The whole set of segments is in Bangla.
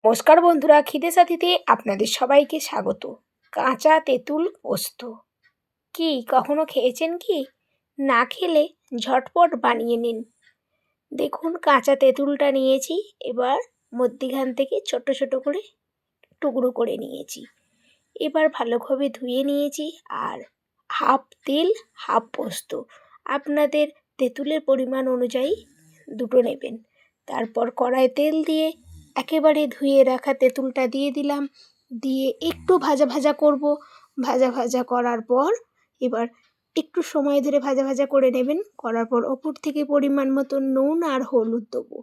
নমস্কার বন্ধুরা, খিদে সাথীতে আপনাদের সবাইকে স্বাগত। কাঁচা তেঁতুল পোস্ত কি কখনো খেয়েছেন কি? না খেলে ঝটপট বানিয়ে নিন। দেখুন, কাঁচা তেঁতুলটা নিয়েছি, এবার মধ্যিখান থেকে ছোট ছোট করে টুকরো করে নিয়েছি। এবার ভালোভাবে ধুয়ে নিয়েছি। আর হাফ তিল হাফ পোস্ত, আপনাদের তেঁতুলের পরিমাণ অনুযায়ী দুটো নেবেন। তারপর কড়ায় তেল দিয়ে একেবারে ধুয়ে রাখা তেঁতুলটা দিয়ে দিলাম। দিয়ে একটু ভাজা ভাজা করব। ভাজা ভাজা করার পর এবার একটু সময় ধরে ভাজা ভাজা করে নেবেন। করার পর ওপর থেকে পরিমাণ মতো নুন আর হলুদ দেবো।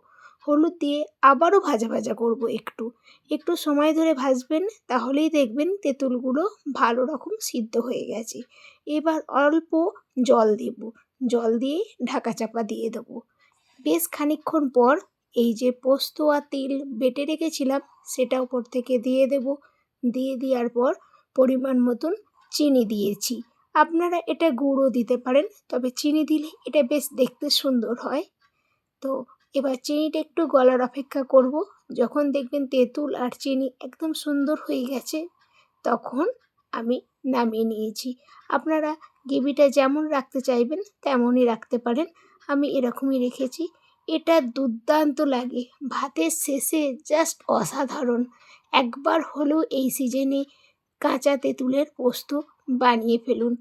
হলুদ দিয়ে আবারও ভাজা ভাজা করব। একটু একটু সময় ধরে ভাজবেন, তাহলেই দেখবেন তেঁতুলগুলো ভালো রকম সিদ্ধ হয়ে গেছে। এবার অল্প জল দেব। জল দিয়ে ঢাকা চাপা দিয়ে দেবো। বেশ খানিকক্ষণ পর এই যে পোস্ত আর তিল বেটে রেখেছিলাম, সেটা উপর থেকে দিয়ে দেব। দিয়ে দেওয়ার পর পরিমাণ মতন চিনি দিয়েছি। আপনারা এটা গুঁড়ও দিতে পারেন, তবে চিনি দিলে এটা বেশ দেখতে সুন্দর হয়। তো এবার চিনিটা একটু গলার অপেক্ষা করব। যখন দেখবেন তেঁতুল আর চিনি একদম সুন্দর হয়ে গেছে, তখন আমি নামিয়ে নিয়েছি। আপনারা গ্রেভিটা যেমন রাখতে চাইবেন তেমনই রাখতে পারেন। আমি এরকমই রেখেছি। এটা দুর্দান্ত লাগে, ভাতের শেষে জাস্ট অসাধারণ। একবার হলেও এই সিজনে কাঁচা তেঁতুলের পোস্ত বানিয়ে ফেলুন।